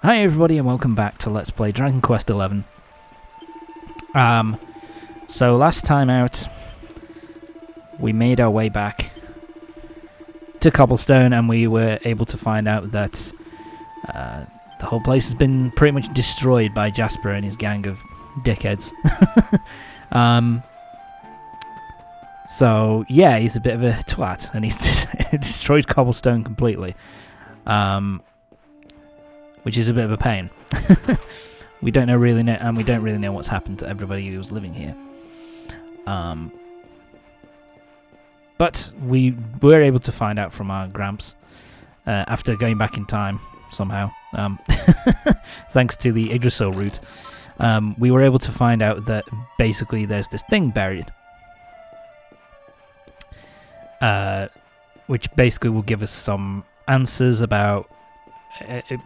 Hi everybody and welcome back to Let's Play Dragon Quest XI. So last time out, we made our way back to Cobblestone and we were able to find out that the whole place has been pretty much destroyed by Jasper and his gang of dickheads. So yeah, he's a bit of a twat and he's destroyed Cobblestone completely. Which is a bit of a pain. We don't really know what's happened to everybody who was living here. But we were able to find out from our Gramps after going back in time somehow, thanks to the Yggdrasil route. We were able to find out that basically there's this thing buried, which basically will give us some answers about.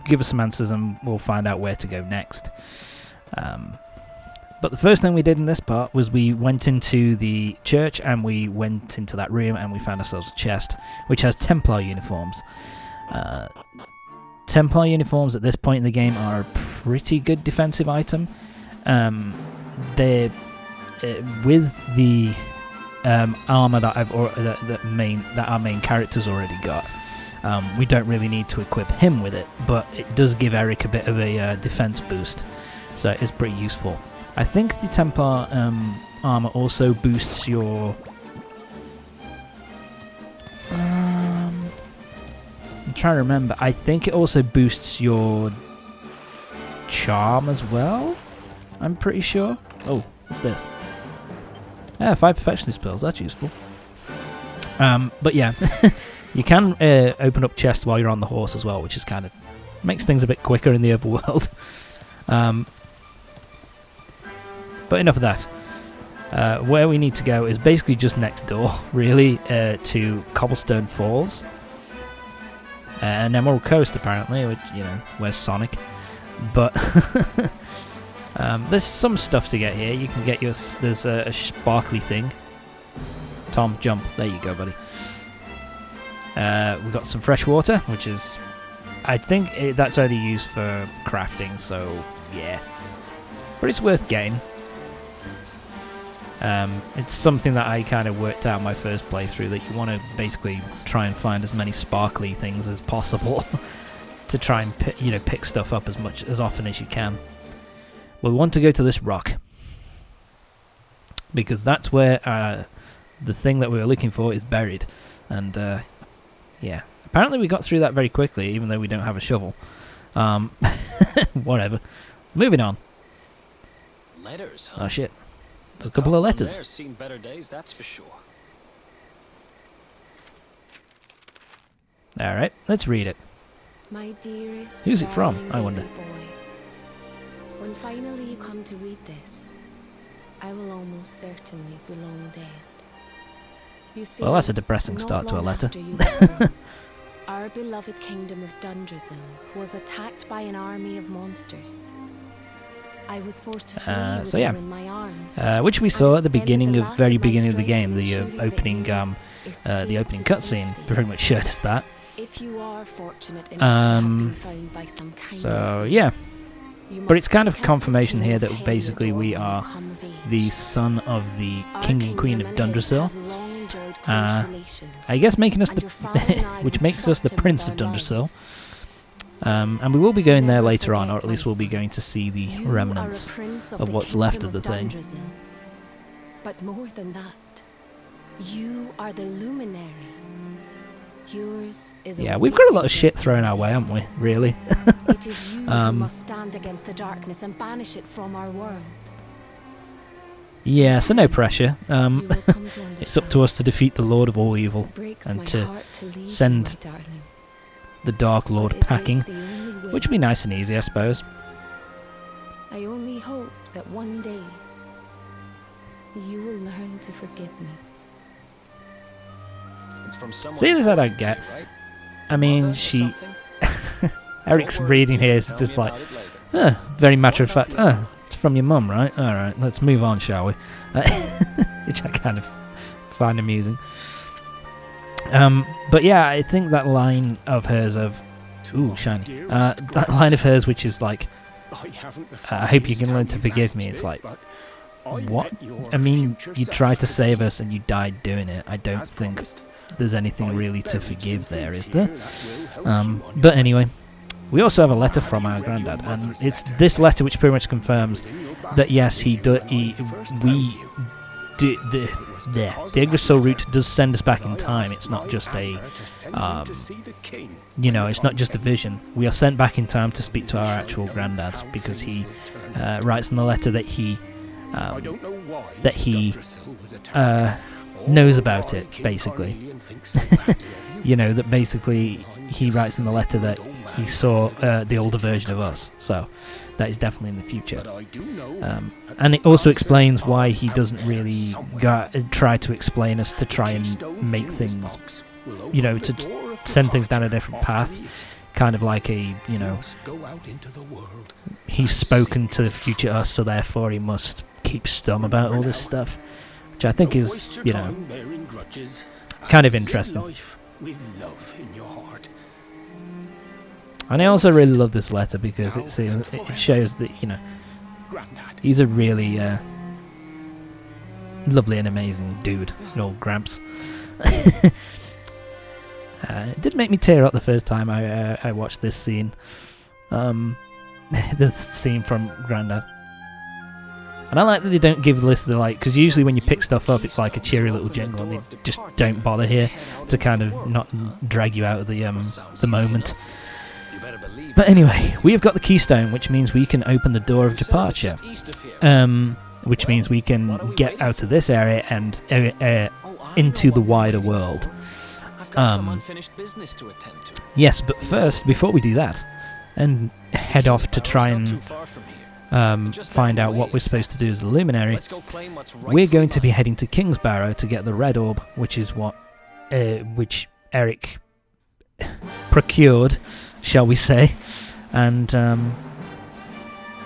Give us some answers and we'll find out where to go next. But the first thing we did in this part was we went into the church and we went into that room and we found ourselves a chest which has Templar uniforms. Templar uniforms at this point in the game are a pretty good defensive item. They're with the armor that that our main character's already got. We don't really need to equip him with it, but it does give Erik a bit of a defense boost, so it's pretty useful. I think the Templar armor also boosts your... I'm trying to remember. I think it also boosts your charm as well, I'm pretty sure. Oh, what's this? Yeah, 5 perfectionist pills, that's useful. But yeah... You can open up chests while you're on the horse as well, which is kind of makes things a bit quicker in the overworld. But enough of that. Where we need to go is basically just next door, really, to Cobblestone Falls. An Emerald Coast, apparently, which, you know, where's Sonic? But there's some stuff to get here. You can get there's a sparkly thing. Tom, jump. There you go, buddy. We've got some fresh water, which is... I think that's only used for crafting, so yeah. But it's worth getting. It's something that I kind of worked out in my first playthrough, that you want to basically try and find as many sparkly things as possible to try and pick stuff up as often as you can. Well, we want to go to this rock, because that's where the thing that we were looking for is buried. And yeah, apparently we got through that very quickly, even though we don't have a shovel. Whatever. Moving on. Letters, huh? Oh shit. There's a couple of letters. There's seen better days, that's for sure. Alright, let's read it. My dearest, who's it from, I wonder? Boy, when finally you come to read this, I will almost certainly be long dead. You see, well, that's a depressing start to a letter. Our beloved kingdom of Dundrasil was attacked by an army of monsters. I was forced to flee with them in my arms, which we saw at the very beginning of the game. The opening cutscene pretty much showed us that. If you are fortunate enough to have been found by some kind so yeah, but it's kind of confirmation here that basically we are the son of the king and queen of Dundrasil. I guess making us which makes us the Prince of Dundrasil. And we will be going there later on, or at least we'll be going to see the remnants of what's left of the thing. But more than that, you are the luminary. Yours is yeah, we've got a lot of shit thrown our way, haven't we? Really? It is you who must stand against the darkness and banish it from our world. Yeah, so no pressure. It's up to us to defeat the Lord of all evil and to send the Dark Lord packing, which would be nice and easy, I suppose. I only hope that one day you will learn to forgive me. It's from someone. See, this I don't get. I mean, she... Erik's reading here is just like, very matter of fact. It's from your mum, right? Alright, let's move on, shall we? Which I kind of find amusing. But yeah, I think that line of hers of Ooh, shiny. That line of hers, which is like, I hope you can learn to forgive me. It's like, what? I mean, you tried to save us and you died doing it. I don't think there's anything really to forgive there, is there? But anyway, we also have a letter from our granddad, and it's this letter which pretty much confirms that yes, the Yggdrasil route does send us back in time. It's not just a, it's not just a vision. We are sent back in time to speak to our actual granddad, because he writes in the letter that he knows about it, basically. That basically he writes in the letter that he saw the older version of us, so that is definitely in the future. And it also explains why he doesn't really try to explain us to try and make things, to send things down a different path. Kind of like he's spoken to the future us, so therefore he must keep stum about all this stuff, which I think is, kind of interesting. And I also really love this letter because it shows that, he's a really lovely and amazing dude, an old Gramps. It did make me tear up the first time I watched this scene. This scene from Grandad. And I like that they don't give this because usually when you pick stuff up, it's like a cheery little jingle, and they just don't bother here to kind of not drag you out of the moment. But anyway, we have got the keystone, which means we can open the door of departure. Which means we can get out of this area and into the wider world. Yes, but first, before we do that, and head off to try and find out what we're supposed to do as the luminary, we're going to be heading to Kingsbarrow to get the Red Orb, which is which Erik procured, shall we say. And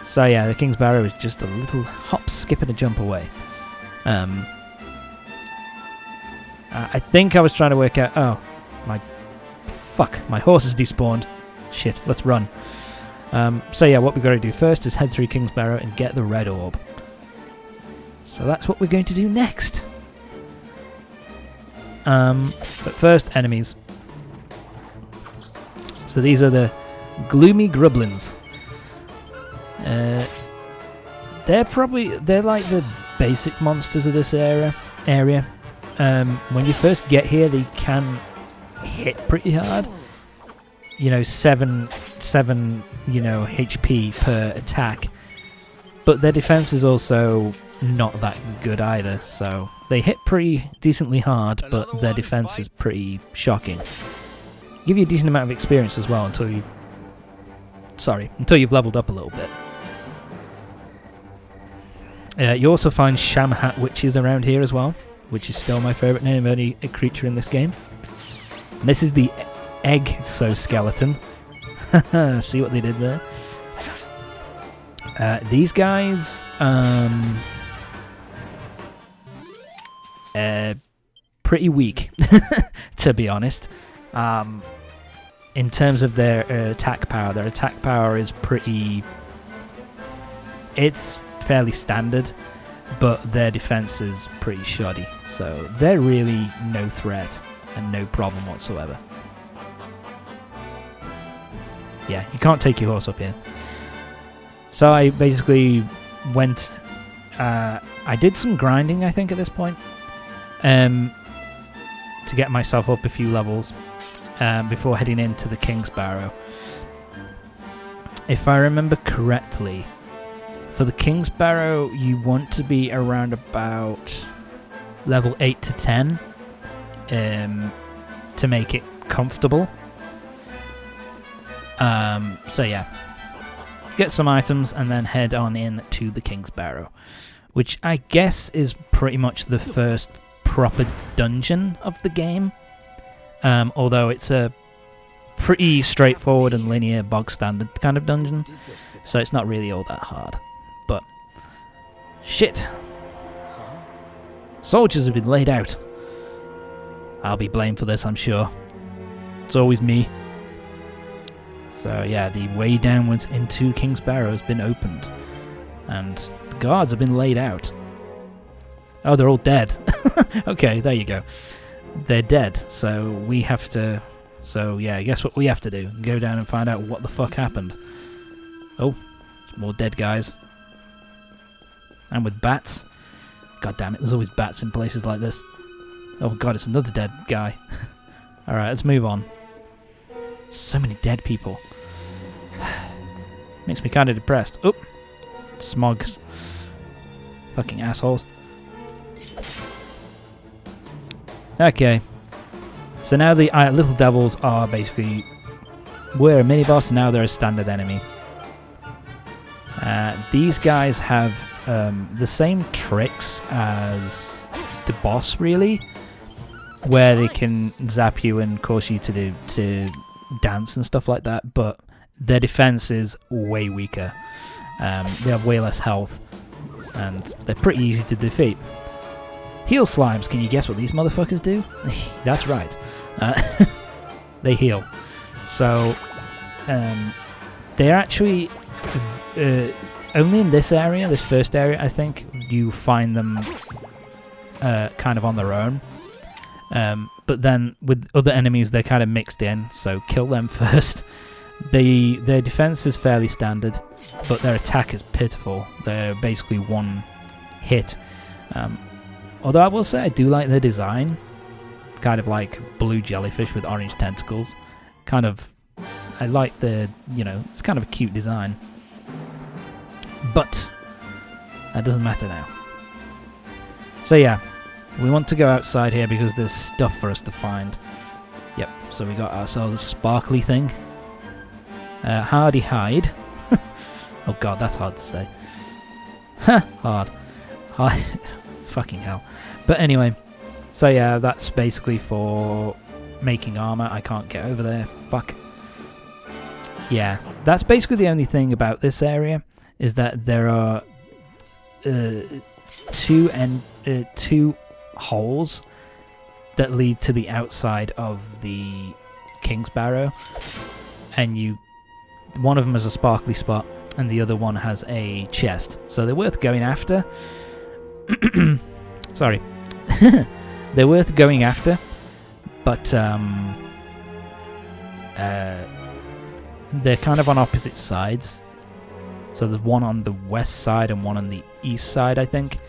so yeah, the Kingsbarrow is just a little hop, skip and a jump away. I think I was trying to work out... Oh, my horse is despawned. Shit, let's run. So yeah, what we've got to do first is head through Kingsbarrow and get the Red Orb. So that's what we're going to do next. But first, enemies. So these are the gloomy grublins. They're like the basic monsters of this area. When you first get here, they can hit pretty hard. 7 HP per attack. But their defense is also not that good either, so they hit pretty decently hard, but their defense is pretty shocking. Give you a decent amount of experience as well until you've leveled up a little bit. You also find Shamhat witches around here as well, which is still my favourite name of any creature in this game. And this is the exoskeleton. See what they did there? These guys, pretty weak, to be honest. In terms of their attack power is pretty... It's fairly standard, but their defense is pretty shoddy. So they're really no threat and no problem whatsoever. Yeah, you can't take your horse up here. So I basically went... I did some grinding, I think, at this point. To get myself up a few levels. Before heading into the Kingsbarrow. If I remember correctly, for the Kingsbarrow, you want to be around about level 8 to 10 to make it comfortable. So yeah, get some items and then head on in to the Kingsbarrow, which I guess is pretty much the first proper dungeon of the game. Although it's a pretty straightforward and linear bog standard kind of dungeon, so it's not really all that hard. But shit, soldiers have been laid out. I'll be blamed for this, I'm sure. It's always me. So yeah, the way downwards into Kingsbarrow has been opened. And the guards have been laid out. Oh, they're all dead. Okay, there you go. They're dead, so we have to... So yeah, guess what we have to do? Go down and find out what the fuck happened. Oh, more dead guys. And with bats. God damn it, there's always bats in places like this. Oh god, it's another dead guy. Alright, let's move on. So many dead people. Makes me kind of depressed. Oh, smogs. Fucking assholes. Okay. So now the little devils are basically... We're a mini-boss, and now they're a standard enemy. These guys have the same tricks as the boss, really. Where they can zap you and cause you to dance and stuff like that, but their defense is way weaker. They have way less health, and they're pretty easy to defeat. Heal slimes, can you guess what these motherfuckers do? That's right. They heal. So, they're actually only in this area, this first area, I think, you find them kind of on their own. But then with other enemies, they're kind of mixed in, so kill them first. Their defense is fairly standard, but their attack is pitiful. They're basically one hit. Although I will say I do like their design. Kind of like blue jellyfish with orange tentacles. Kind of, I like the, it's kind of a cute design. But that doesn't matter now. So yeah. We want to go outside here because there's stuff for us to find. Yep, so we got ourselves a sparkly thing. Hardy hide. Oh god, that's hard to say. Hard. Fucking hell. But anyway, so yeah, that's basically for making armor. I can't get over there. Fuck. Yeah, that's basically the only thing about this area, is that there are two holes that lead to the outside of the Kingsbarrow, and one of them has a sparkly spot and the other one has a chest, so they're worth going after. Sorry. They're worth going after, but they're kind of on opposite sides, so there's one on the west side and one on the east side, I think.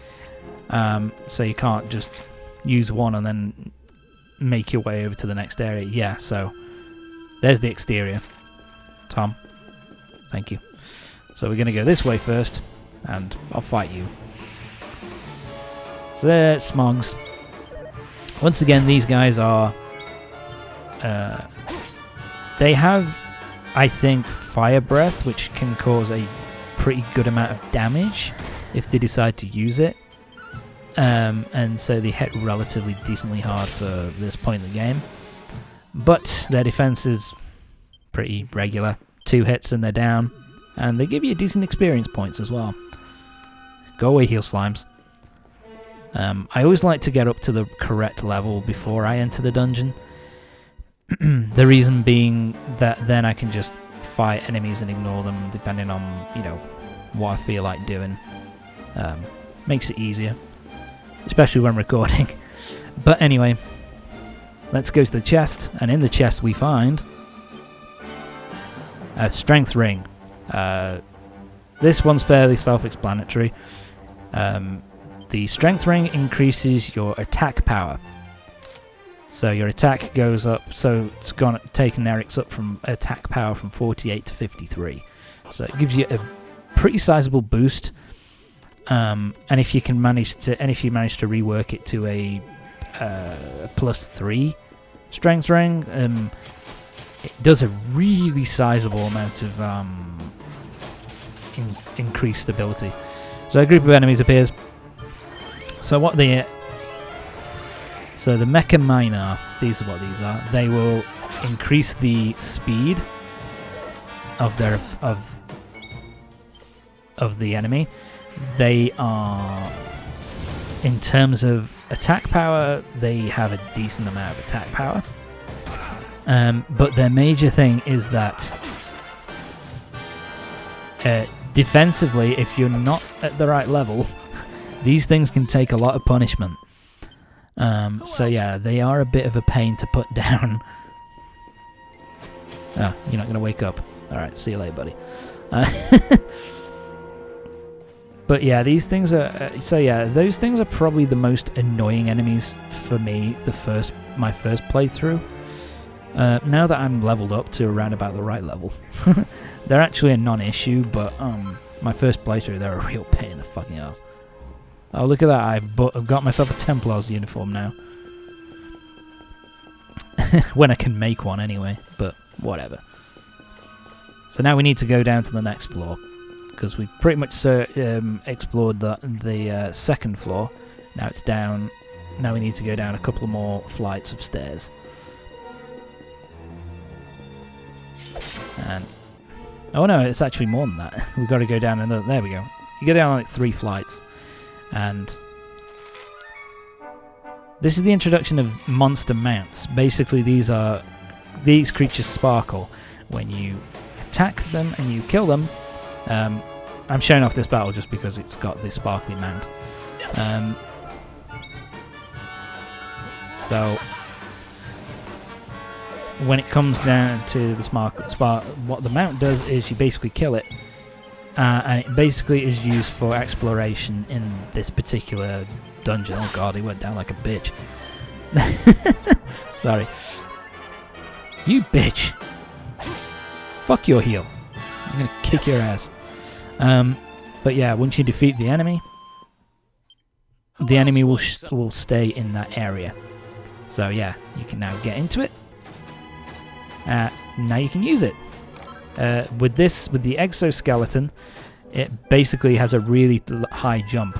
So you can't just use one and then make your way over to the next area. Yeah, so there's the exterior. Tom, thank you. So we're going to go this way first, and I'll fight you. So there's Smogs. Once again, these guys are... they have, I think, fire breath, which can cause a pretty good amount of damage if they decide to use it. And so they hit relatively decently hard for this point in the game. But their defense is pretty regular. 2 hits and they're down. And they give you decent experience points as well. Go away, heal slimes. I always like to get up to the correct level before I enter the dungeon. The reason being that then I can just fight enemies and ignore them depending on, what I feel like doing. Makes it easier. Especially when recording. But anyway, let's go to the chest, and in the chest we find a strength ring. This one's fairly self-explanatory. The strength ring increases your attack power. So your attack goes up, so it's taken Erik's up from attack power from 48 to 53. So it gives you a pretty sizable boost. And if you manage to rework it to a +3 strength ring, it does a really sizable amount of increased stability. So a group of enemies appears. So the Mech and Miner, these are what these are. They will increase the speed of the enemy. They are, in terms of attack power, they have a decent amount of attack power. But their major thing is that defensively, if you're not at the right level, these things can take a lot of punishment. So yeah, they are a bit of a pain to put down. Oh, you're not going to wake up. Alright, see you later, buddy. But yeah, these things are... so yeah, those things are probably the most annoying enemies for me my first playthrough. Now that I'm leveled up to around about the right level, they're actually a non-issue, but my first playthrough, they're a real pain in the fucking ass. Oh, look at that, I've got myself a Templar's uniform now. When I can make one anyway, but whatever. So now we need to go down to the next floor, because we've pretty much explored the second floor. Now it's down. Now we need to go down a couple more flights of stairs. And oh no, it's actually more than that. We've got to go down another. There we go. You go down like 3 flights, and this is the introduction of monster mounts. Basically, these creatures sparkle when you attack them and you kill them. I'm showing off this battle just because it's got the sparkly mount. So when it comes down to the spark, what the mount does is you basically kill it, and it basically is used for exploration in this particular dungeon. Oh god, he went down like a bitch. Sorry. You bitch. Fuck your heel. I'm gonna kick your ass. But yeah, once you defeat the enemy will stay in that area. So yeah, you can now get into it. Now you can use it. With the exoskeleton, it basically has a really high jump.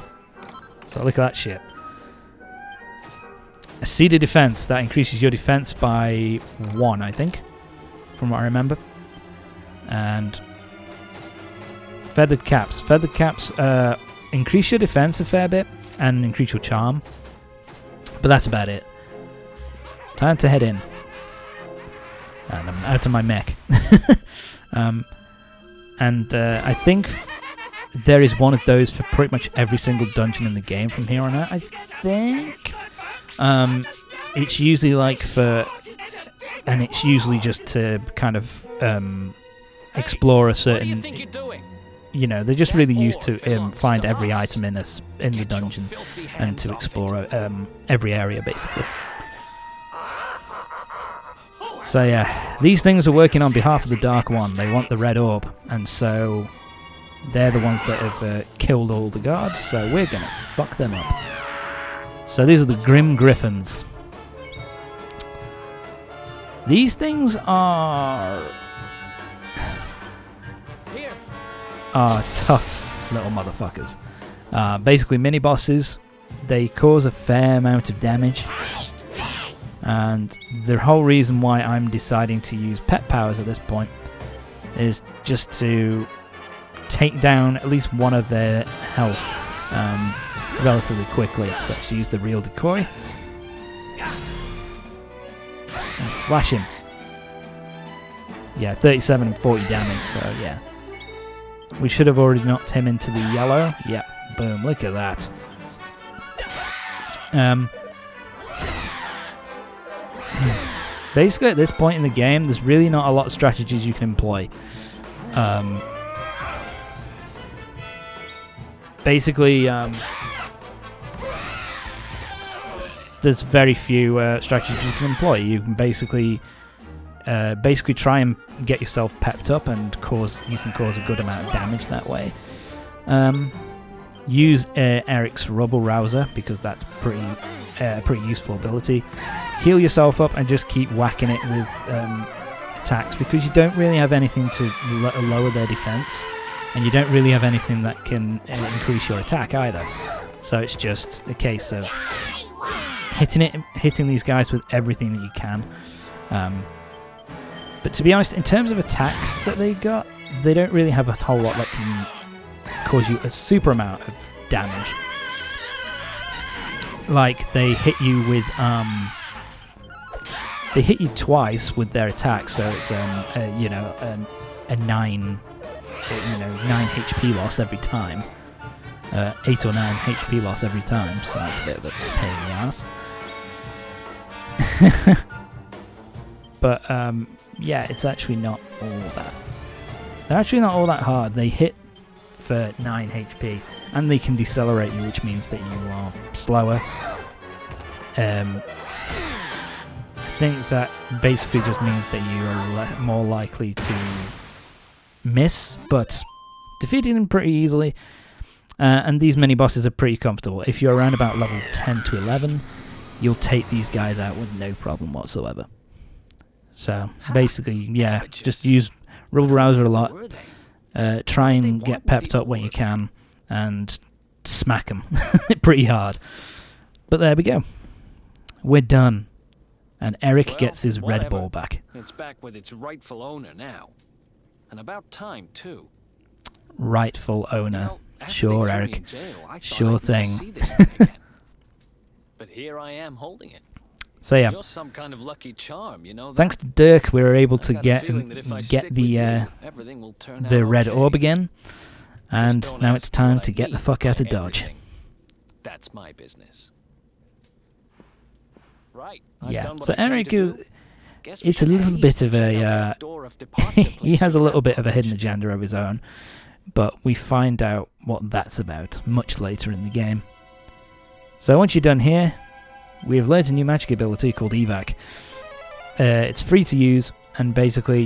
So look at that shit. A seeded defense, that increases your defense by 1, I think, from what I remember. And feathered caps. Feathered caps increase your defense a fair bit and increase your charm. But that's about it. Time to head in. And I'm out of my mech. I think there is one of those for pretty much every single dungeon in the game from here on out, I think. It's usually and it's usually just to kind of explore a certain... What do you think you're doing? You know, they're just really used to find every item in the dungeon and to explore every area, basically. So yeah, these things are working on behalf of the Dark One. They want the Red Orb, and so they're the ones that have killed all the guards, so we're gonna fuck them up. So these are the Grim Griffins. These things are tough little motherfuckers. Basically mini bosses. They cause a fair amount of damage. And the whole reason why I'm deciding to use pet powers at this point is just to take down at least one of their health relatively quickly. So let's use the real decoy and slash him. Yeah, 37 and 40 damage, so yeah. We should have already knocked him into the yellow. Yeah, boom, look at that. Basically, at this point in the game, there's really not a lot of strategies you can employ. Basically, there's very few strategies you can employ. You can basically try and get yourself pepped up, and you can cause a good amount of damage that way. Use Erik's Rubble Rouser, because that's pretty useful ability. Heal yourself up and just keep whacking it with attacks, because you don't really have anything to lower their defense, and you don't really have anything that can increase your attack either. So it's just a case of hitting these guys with everything that you can. But to be honest, in terms of attacks that they got, they don't really have a whole lot that can cause you a super amount of damage. Like, they hit you with they hit you twice with their attack, so it's a 9 9 HP loss every time. 8 or 9 HP loss every time, so that's a bit of a pain in the ass. But yeah, it's actually not all that. They're actually not all that hard. They hit for 9 HP, and they can decelerate you, which means that you are slower. I think that basically just means that you are more likely to miss, but defeating them pretty easily. And these mini bosses are pretty comfortable. If you're around about level 10 to 11, you'll take these guys out with no problem whatsoever. So basically, yeah, just use Rubble Rouser a lot. Try and get pepped up when you can, and smack them pretty hard. But there we go. We're done. And Erik gets his red ball back. It's back with its rightful owner now. And about time, too. Rightful owner. Sure, Erik. Sure thing. But here I am holding it. So yeah, You're some kind of lucky charm, you know. thanks to Dirk, we were able to get the Red Orb again, and now it's time to get the fuck out of Dodge. That's my business. Right. Yeah. So Erik is. It's a little bit of a. He has a little bit of a hidden agenda of his own, but we find out what that's about much later in the game. So once you're done here, we have learned a new magic ability called Evac. It's free to use, and basically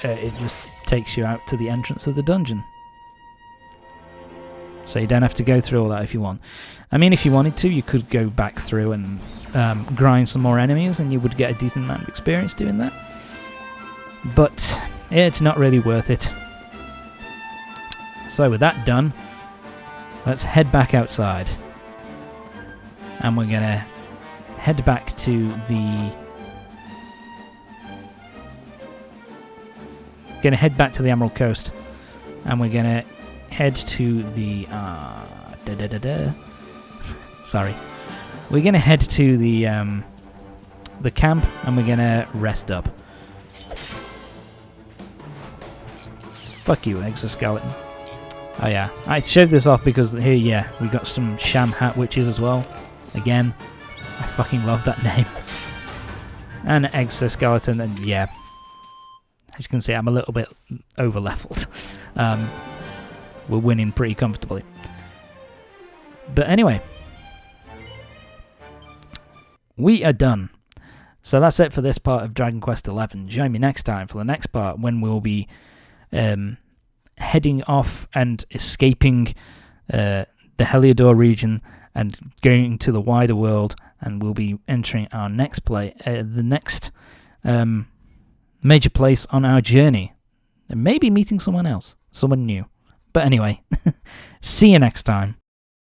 it just takes you out to the entrance of the dungeon. So you don't have to go through all that if you want. I mean, if you wanted to, you could go back through and grind some more enemies, and you would get a decent amount of experience doing that. But it's not really worth it. So with that done, let's head back outside. And we're going to head back to the... Emerald Coast. And we're going to head to the... Sorry. We're going to head to the camp, and we're going to rest up. Fuck you, exoskeleton. Oh yeah, I showed this off because here, yeah, we got some sham hat witches as well. Again, I fucking love that name. And exoskeleton, and yeah, as you can see, I'm a little bit over leveled. We're winning pretty comfortably. But anyway, we are done. So that's it for this part of Dragon Quest XI. Join me next time for the next part, when we'll be heading off and escaping the Heliodor region and going to the wider world, and we'll be entering our next the next major place on our journey, and maybe meeting someone else, someone new. But anyway, see you next time.